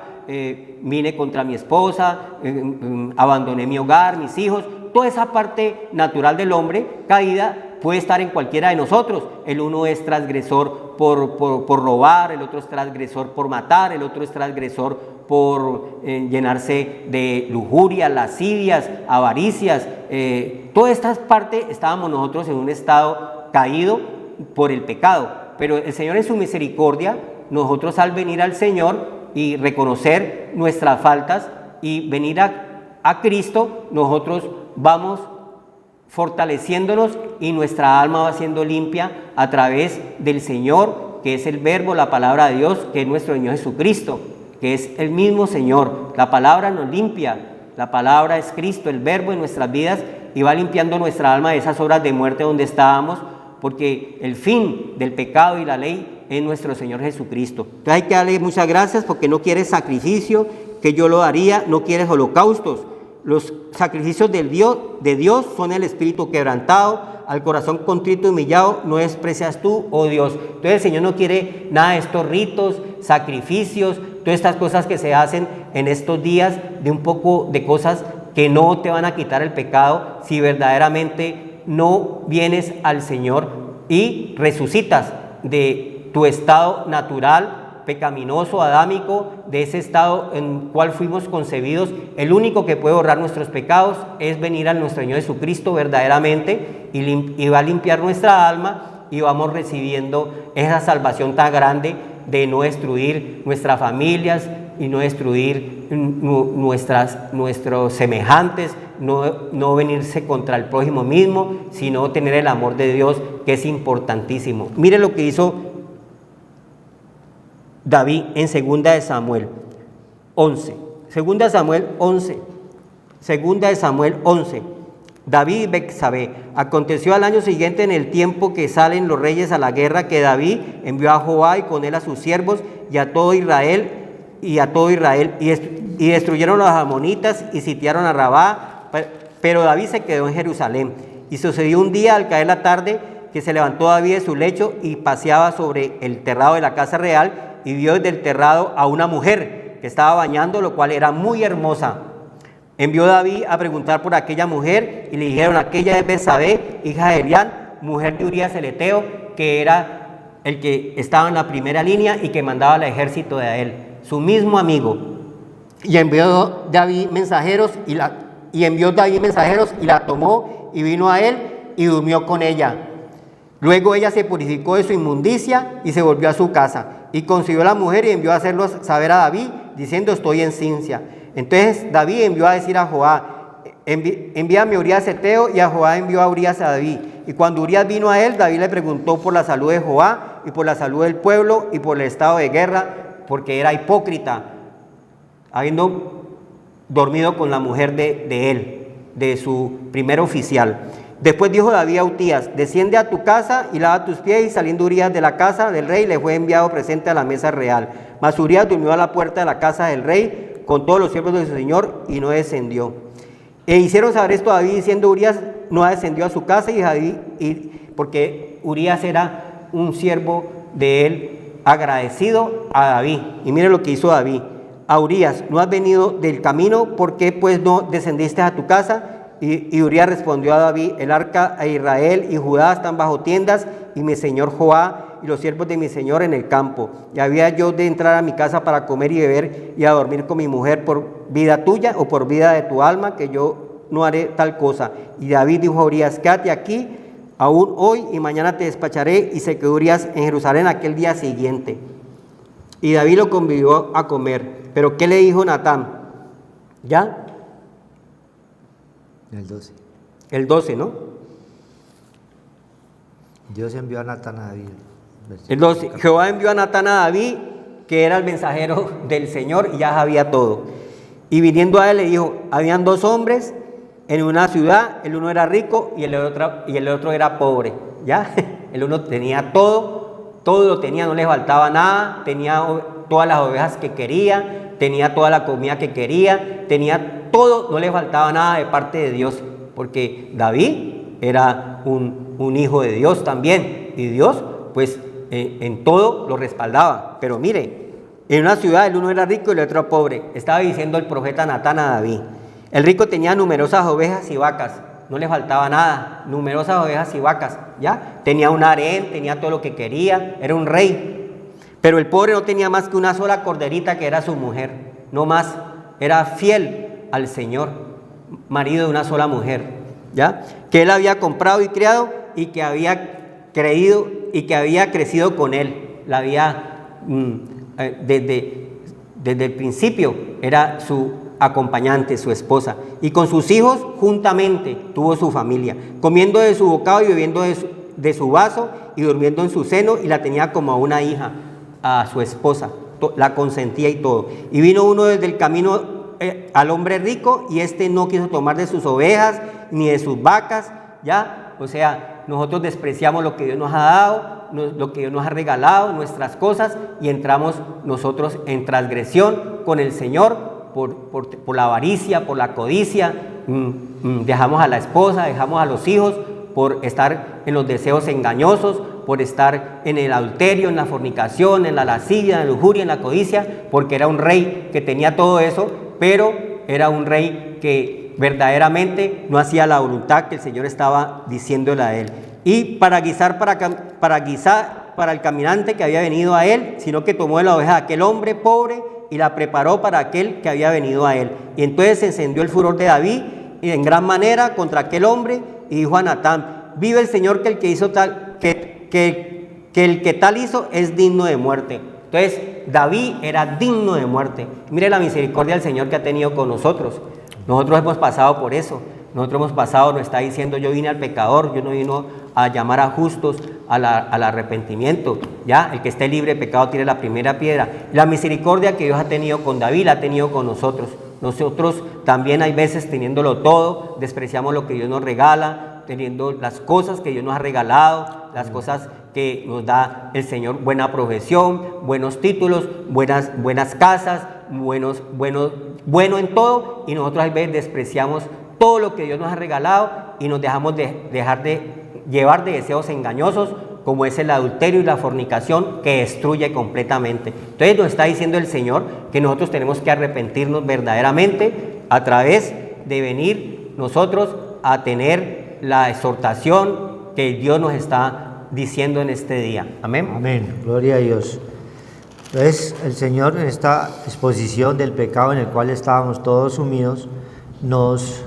vine contra mi esposa, abandoné mi hogar, mis hijos. Toda esa parte natural del hombre caída puede estar en cualquiera de nosotros. El uno es transgresor por robar, el otro es transgresor por matar, el otro es transgresor por llenarse de lujuria, lascivias, avaricias. Todas estas partes estábamos nosotros en un estado caído por el pecado, pero el Señor en su misericordia, nosotros al venir al Señor y reconocer nuestras faltas y venir a Cristo, nosotros vamos fortaleciéndonos y nuestra alma va siendo limpia a través del Señor, que es el Verbo, la palabra de Dios, que es nuestro Señor Jesucristo, que es el mismo Señor. La palabra nos limpia, la palabra es Cristo, el Verbo en nuestras vidas, y va limpiando nuestra alma de esas obras de muerte donde estábamos, porque el fin del pecado y la ley es nuestro Señor Jesucristo. Entonces hay que darle muchas gracias, porque no quieres sacrificio, que yo lo haría, no quieres holocaustos. Los sacrificios de Dios son el espíritu quebrantado, al corazón contrito y humillado no desprecias tú, oh Dios. Entonces el Señor no quiere nada de estos ritos, sacrificios, todas estas cosas que se hacen en estos días, de un poco de cosas que no te van a quitar el pecado si verdaderamente no vienes al Señor y resucitas de tu estado natural, pecaminoso, adámico, de ese estado en cual fuimos concebidos. El único que puede borrar nuestros pecados es venir a nuestro Señor Jesucristo verdaderamente, y va a limpiar nuestra alma, y vamos recibiendo esa salvación tan grande de no destruir nuestras familias y no destruir nuestros semejantes, no venirse contra el prójimo mismo, sino tener el amor de Dios, que es importantísimo. Mire lo que hizo David en 2 de Samuel 11. 2 de Samuel 11. 2 de Samuel 11. David y Betsabé. Aconteció al año siguiente, en el tiempo que salen los reyes a la guerra, que David envió a Joab y con él a sus siervos y a todo Israel, y destruyeron a los amonitas y sitiaron a Rabá, pero David se quedó en Jerusalén. Y sucedió un día, al caer la tarde, que se levantó David de su lecho y paseaba sobre el terrado de la casa real, y vio desde el terrado a una mujer que estaba bañando, lo cual era muy hermosa. Envió David a preguntar por aquella mujer, y le dijeron: aquella es Betsabé, hija de Elián, mujer de Urías el Eteo, que era el que estaba en la primera línea y que mandaba al ejército de él, su mismo amigo. Y envió David mensajeros y la tomó, y vino a él y durmió con ella. Luego ella se purificó de su inmundicia y se volvió a su casa. Y concibió a la mujer y envió a hacerlo saber a David, diciendo: estoy encinta. Entonces David envió a decir a Joab: envíame a Urías Eteo, y a Joab envió a Urías a David. Y cuando Urías vino a él, David le preguntó por la salud de Joab y por la salud del pueblo y por el estado de guerra, porque era hipócrita, habiendo dormido con la mujer de él, de su primer oficial. Después dijo David a Urías: desciende a tu casa y lava tus pies. Y saliendo Urías de la casa del rey, le fue enviado presente a la mesa real. Mas Urías durmió a la puerta de la casa del rey con todos los siervos de su señor y no descendió. E hicieron saber esto a David, diciendo: Urías no descendió a su casa, porque Urías era un siervo de él agradecido a David. Y mire lo que hizo David a Urías: no has venido del camino, ¿por qué pues no descendiste a tu casa? Y Urías respondió a David: el arca de Israel y Judá están bajo tiendas, y mi señor Joab y los siervos de mi señor en el campo. Y había yo de entrar a mi casa para comer y beber y a dormir con mi mujer por vida tuya o por vida de tu alma, que yo no haré tal cosa. Y David dijo a Urías: quédate aquí aún hoy y mañana te despacharé. Y se quedó Urías en Jerusalén aquel día siguiente. Y David lo convidó a comer. Pero ¿qué le dijo Natán? ¿Ya? El 12. El 12, ¿no? Dios envió a Natán a David. El 12. Jehová envió a Natán a David, que era el mensajero del Señor, y ya sabía todo. Y viniendo a él le dijo: habían dos hombres en una ciudad, el uno era rico y el otro era pobre. ¿Ya? El uno tenía todo lo tenía, no le faltaba nada, tenía todas las ovejas que quería, tenía toda la comida que quería, tenía todo, no le faltaba nada de parte de Dios, porque David era un hijo de Dios también, y Dios pues en todo lo respaldaba. Pero mire, en una ciudad el uno era rico y el otro pobre. Estaba diciendo el profeta Natán a David: el rico tenía numerosas ovejas y vacas, no le faltaba nada, numerosas ovejas y vacas, ¿ya? Tenía un harén, tenía todo lo que quería, era un rey. Pero el pobre no tenía más que una sola corderita, que era su mujer, no más. Era fiel al Señor, marido de una sola mujer, ¿ya? Que él había comprado y criado, y que había creído y que había crecido con él. La había desde el principio, era su acompañante, su esposa, y con sus hijos juntamente tuvo su familia, comiendo de su bocado y bebiendo de su vaso y durmiendo en su seno, y la tenía como a una hija, a su esposa, la consentía y todo. Y vino uno desde el camino al hombre rico, y este no quiso tomar de sus ovejas ni de sus vacas, ¿ya? O sea, nosotros despreciamos lo que Dios nos ha dado, lo que Dios nos ha regalado, nuestras cosas, y entramos nosotros en transgresión con el Señor por la avaricia, por la codicia. Dejamos a la esposa, dejamos a los hijos por estar en los deseos engañosos, por estar en el adulterio, en la fornicación, en la lascivia, en la lujuria, en la codicia, porque era un rey que tenía todo eso, pero era un rey que verdaderamente no hacía la voluntad que el Señor estaba diciéndole a él. Y para guisar para el caminante que había venido a él, sino que tomó de la oveja de aquel hombre pobre y la preparó para aquel que había venido a él. Y entonces se encendió el furor de David en gran manera contra aquel hombre, y dijo a Natán: vive el Señor, que el que hizo tal, que el que tal hizo es digno de muerte. Entonces David era digno de muerte. Mire la misericordia del Señor que ha tenido con nosotros. Nosotros hemos pasado por eso. Nosotros hemos pasado, nos está diciendo: yo vine al pecador, yo no vino a llamar a justos al arrepentimiento. Ya, el que esté libre de pecado tire la primera piedra. La misericordia que Dios ha tenido con David la ha tenido con nosotros. Nosotros también hay veces, teniéndolo todo, despreciamos lo que Dios nos regala, teniendo las cosas que Dios nos ha regalado, las cosas que nos da el Señor: buena profesión, buenos títulos, buenas casas, bueno en todo, y nosotros a veces despreciamos todo lo que Dios nos ha regalado y nos dejamos dejar de llevar de deseos engañosos, como es el adulterio y la fornicación, que destruye completamente. Entonces nos está diciendo el Señor que nosotros tenemos que arrepentirnos verdaderamente a través de venir nosotros a tener la exhortación que Dios nos está diciendo en este día. Amén. Amén. Gloria a Dios. Entonces el Señor, en esta exposición del pecado en el cual estábamos todos sumidos, nos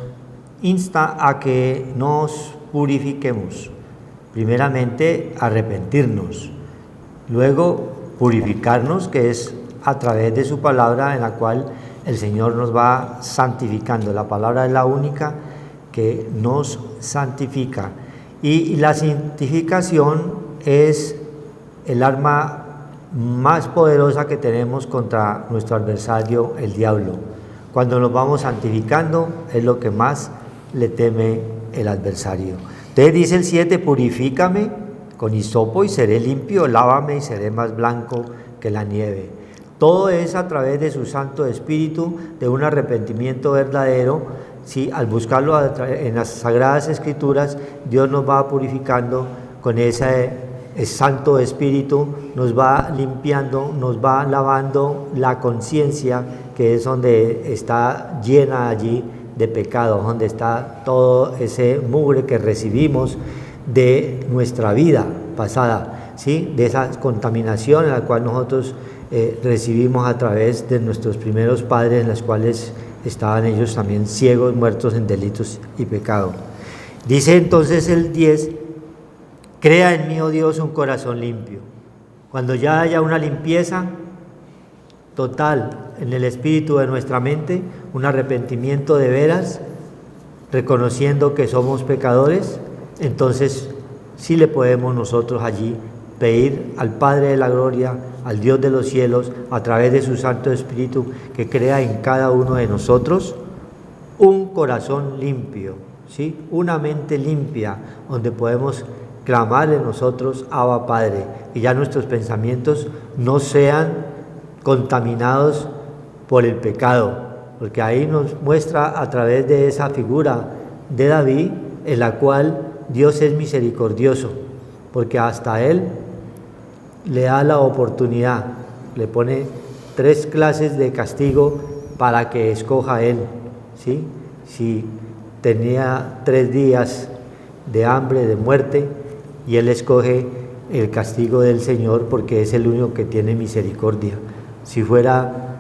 insta a que nos purifiquemos, Primeramente, arrepentirnos. Luego, purificarnos, que es a través de su palabra en la cual el Señor nos va santificando. La palabra es la única que nos santifica. Y la santificación es el arma más poderosa que tenemos contra nuestro adversario, el diablo. Cuando nos vamos santificando es lo que más le teme el adversario. Entonces dice el 7, purifícame con hisopo y seré limpio, lávame y seré más blanco que la nieve. Todo es a través de su Santo Espíritu, de un arrepentimiento verdadero. Sí, al buscarlo en las Sagradas Escrituras, Dios nos va purificando con ese Santo Espíritu, nos va limpiando, nos va lavando la conciencia, que es donde está llena allí de pecado, donde está todo ese mugre que recibimos de nuestra vida pasada, ¿sí? De esa contaminación en la cual nosotros recibimos a través de nuestros primeros padres, en los cuales estaban ellos también ciegos, muertos en delitos y pecado. Dice entonces el 10, crea en mí, oh Dios, un corazón limpio. Cuando ya haya una limpieza total en el espíritu de nuestra mente, un arrepentimiento de veras, reconociendo que somos pecadores, entonces sí le podemos nosotros allí pedir al Padre de la Gloria, al Dios de los cielos, a través de su Santo Espíritu, que crea en cada uno de nosotros un corazón limpio, ¿sí? Una mente limpia, donde podemos clamar en nosotros, Abba Padre, y ya nuestros pensamientos no sean contaminados por el pecado, porque ahí nos muestra a través de esa figura de David, en la cual Dios es misericordioso, porque hasta él le da la oportunidad, le pone 3 clases de castigo para que escoja él, ¿sí? Si tenía 3 días de hambre, de muerte, y él escoge el castigo del Señor porque es el único que tiene misericordia. Si fuera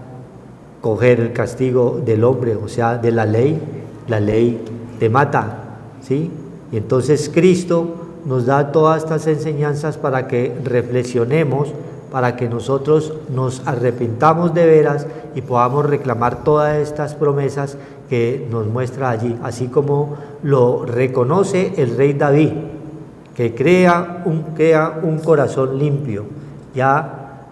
coger el castigo del hombre, o sea, de la ley te mata, ¿sí? Y entonces Cristo nos da todas estas enseñanzas para que reflexionemos, para que nosotros nos arrepintamos de veras y podamos reclamar todas estas promesas que nos muestra allí, así como lo reconoce el rey David, que crea un corazón limpio, ya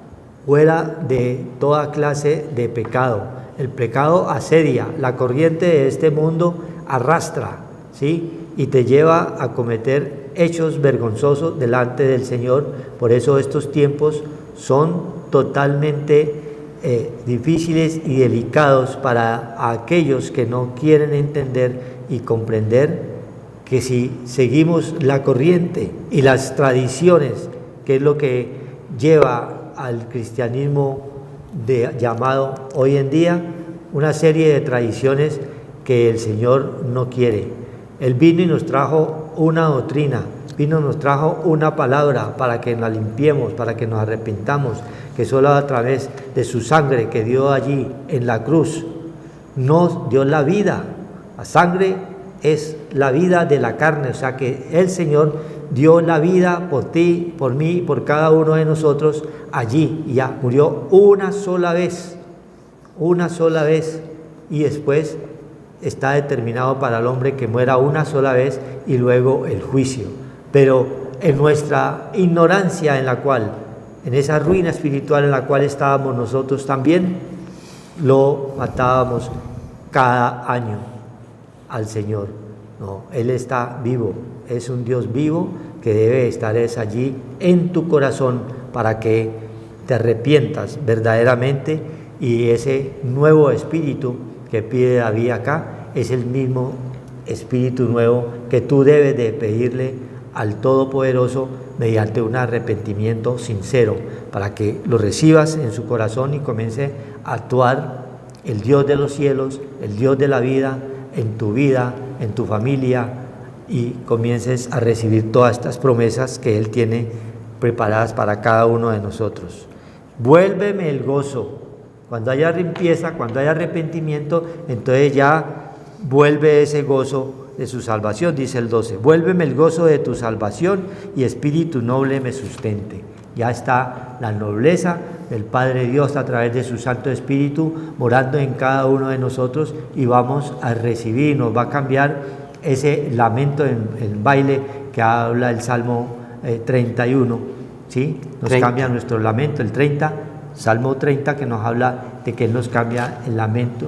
fuera de toda clase de pecado. El pecado asedia, la corriente de este mundo arrastra, ¿sí? Y te lleva a cometer hechos vergonzosos delante del Señor. Por eso estos tiempos son totalmente difíciles y delicados para aquellos que no quieren entender y comprender que si seguimos la corriente y las tradiciones, que es lo que lleva al cristianismo llamado hoy en día, una serie de tradiciones que el Señor no quiere. Él vino y nos trajo una doctrina, vino y nos trajo una palabra para que la limpiemos, para que nos arrepintamos, que solo a través de su sangre que dio allí en la cruz nos dio la vida. La sangre es la vida de la carne, o sea que el Señor dio la vida por ti, por mí, por cada uno de nosotros allí, y ya murió una sola vez, y después está determinado para el hombre que muera una sola vez y luego el juicio. Pero en nuestra ignorancia en esa ruina espiritual en la cual estábamos nosotros también, lo matábamos cada año al Señor. No, Él está vivo, es un Dios vivo que debe estar allí en tu corazón para que te arrepientas verdaderamente, y ese nuevo espíritu que pide David acá es el mismo espíritu nuevo que tú debes de pedirle al Todopoderoso mediante un arrepentimiento sincero, para que lo recibas en su corazón y comience a actuar el Dios de los cielos, el Dios de la vida, en tu familia, y comiences a recibir todas estas promesas que Él tiene preparadas para cada uno de nosotros. Vuélveme el gozo. Cuando haya limpieza, cuando haya arrepentimiento, entonces ya vuelve ese gozo de su salvación, dice el 12, vuélveme el gozo de tu salvación y espíritu noble me sustente. Ya está la nobleza del Padre Dios a través de su Santo Espíritu morando en cada uno de nosotros, y vamos a recibir, nos va a cambiar ese lamento en baile que habla el Salmo 31, ¿sí? Nos 30. cambia nuestro lamento, el 30, Salmo 30, que nos habla de que Él nos cambia el lamento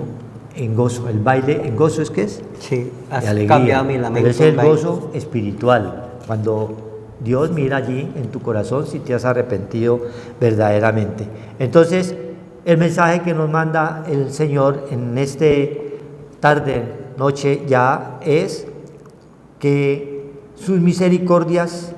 en gozo. El baile en gozo, ¿es qué es? Sí, De has alegría. cambiado mi lamento Pero es el en baile. gozo espiritual, cuando Dios mira allí en tu corazón si te has arrepentido verdaderamente. Entonces, el mensaje que nos manda el Señor en este tarde, noche ya, es que sus misericordias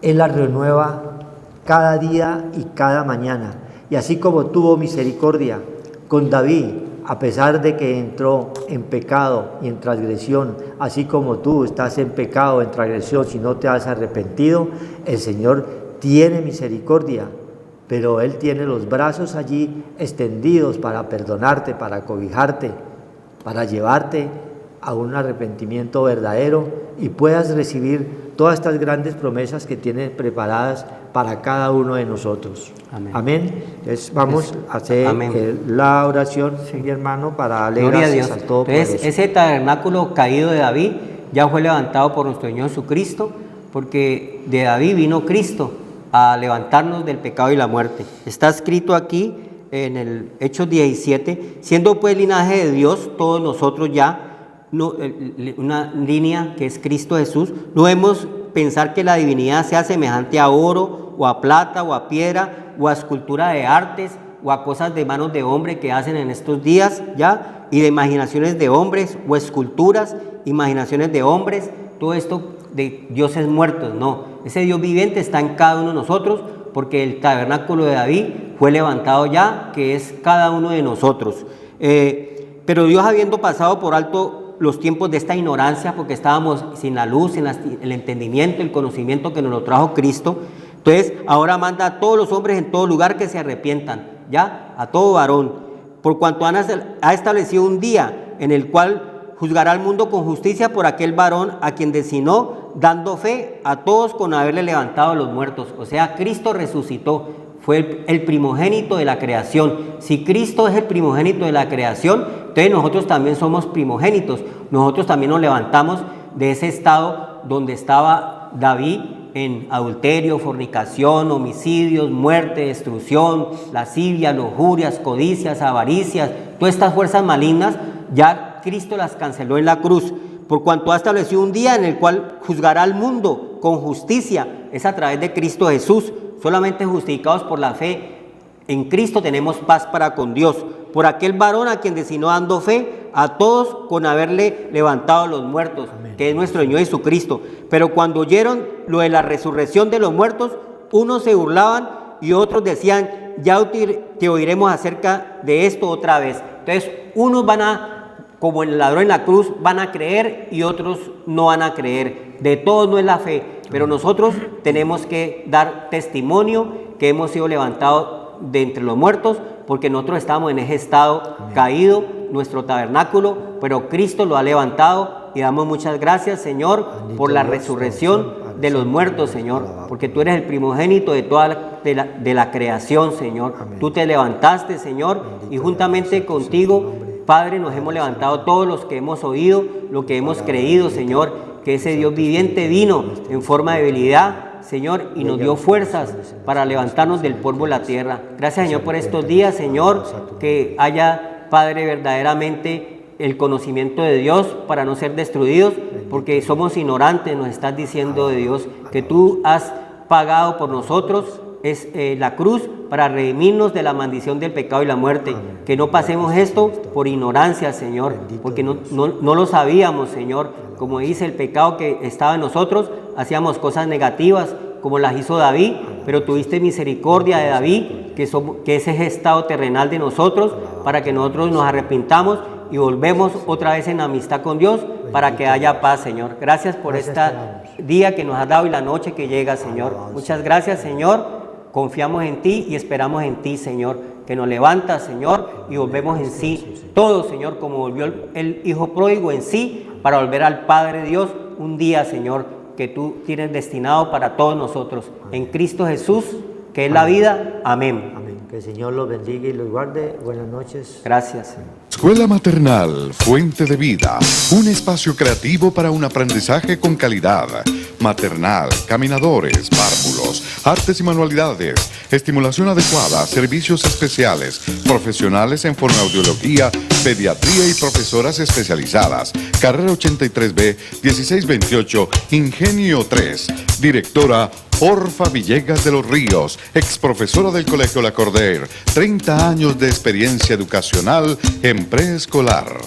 Él las renueva cada día y cada mañana. Y así como tuvo misericordia con David, a pesar de que entró en pecado y en transgresión, así como tú estás en pecado, en transgresión, si no te has arrepentido, el Señor tiene misericordia, pero Él tiene los brazos allí extendidos para perdonarte, para cobijarte, para llevarte a un arrepentimiento verdadero y puedas recibir todas estas grandes promesas que tiene preparadas para cada uno de nosotros. Amén. Amén. Entonces vamos a hacer la oración, mi hermano, para darle Gloria a Dios. gracias al Todopoderoso. Entonces, ese tabernáculo caído de David ya fue levantado por nuestro Señor Jesucristo, porque de David vino Cristo a levantarnos del pecado y la muerte. Está escrito aquí en el Hechos 17, siendo pues linaje de Dios, todos nosotros ya, una línea que es Cristo Jesús, no debemos pensar que la divinidad sea semejante a oro, o a plata, o a piedra, o a escultura de artes, o a cosas de manos de hombre que hacen en estos días, ¿ya? Y de imaginaciones de hombres, o esculturas, imaginaciones de hombres, todo esto de dioses muertos. No, ese Dios viviente está en cada uno de nosotros, porque el tabernáculo de David fue levantado ya, que es cada uno de nosotros. Pero Dios, habiendo pasado por alto los tiempos de esta ignorancia, porque estábamos sin la luz, sin el entendimiento, el conocimiento que nos lo trajo Cristo, entonces ahora manda a todos los hombres en todo lugar que se arrepientan, ya, a todo varón, por cuanto ha establecido un día en el cual juzgará al mundo con justicia por aquel varón a quien designó, dando fe a todos con haberle levantado a los muertos. O sea, Cristo resucitó, fue el primogénito de la creación. Si Cristo es el primogénito de la creación, entonces nosotros también somos primogénitos. Nosotros también nos levantamos de ese estado donde estaba David, en adulterio, fornicación, homicidios, muerte, destrucción, lascivia, lujurias, codicias, avaricias, todas estas fuerzas malignas, ya Cristo las canceló en la cruz, por cuanto ha establecido un día en el cual juzgará al mundo con justicia. Es a través de Cristo Jesús. Solamente justificados por la fe en Cristo tenemos paz para con Dios, por aquel varón a quien designó, dando fe a todos con haberle levantado a los muertos. Amén. Que es nuestro Señor Jesucristo. Pero cuando oyeron lo de la resurrección de los muertos, unos se burlaban y otros decían, ya te oiremos acerca de esto otra vez. Entonces unos van a, como el ladrón en la cruz, van a creer y otros no van a creer. De todos no es la fe, pero nosotros tenemos que dar testimonio que hemos sido levantados de entre los muertos, porque nosotros estamos en ese estado caído, nuestro tabernáculo, pero Cristo lo ha levantado y damos muchas gracias, Señor, por la resurrección de los muertos, Señor, porque tú eres el primogénito de toda la creación, Señor. Tú te levantaste, Señor, y juntamente contigo, Padre, nos hemos levantado todos los que hemos oído, lo que hemos creído, Señor, que ese Dios viviente vino en forma de debilidad, Señor, y nos dio fuerzas para levantarnos del polvo de la tierra. Gracias, Señor, por estos días, Señor, que haya, Padre, verdaderamente el conocimiento de Dios para no ser destruidos, porque somos ignorantes, nos estás diciendo de Dios, que tú has pagado por nosotros es la cruz para redimirnos de la maldición del pecado y la muerte. Que no pasemos esto por ignorancia, Señor, porque no lo sabíamos, Señor. Como dice el pecado que estaba en nosotros, hacíamos cosas negativas como las hizo David, pero tuviste misericordia de David, que ese es el estado terrenal de nosotros, para que nosotros nos arrepintamos y volvemos otra vez en amistad con Dios, para que haya paz, Señor. Gracias por este día que nos has dado y la noche que llega, Señor. Muchas gracias, Señor. Confiamos en ti y esperamos en ti, Señor. que nos levanta, Señor, y volvemos en sí. Todo, Señor, como volvió el Hijo pródigo en sí, para volver al Padre Dios un día, Señor, que tú tienes destinado para todos nosotros. En Cristo Jesús, que es la vida. Amén. Amén. Que el Señor los bendiga y los guarde. Buenas noches. Gracias. Escuela Maternal Fuente de Vida, un espacio creativo para un aprendizaje con calidad. Maternal, caminadores, párvulos, artes y manualidades, estimulación adecuada, servicios especiales, profesionales en fonoaudiología, pediatría y profesoras especializadas. Carrera 83B, 1628, Ingenio 3. Directora Orfa Villegas de los Ríos, ex profesora del Colegio La Corder, 30 años de experiencia educacional en preescolar.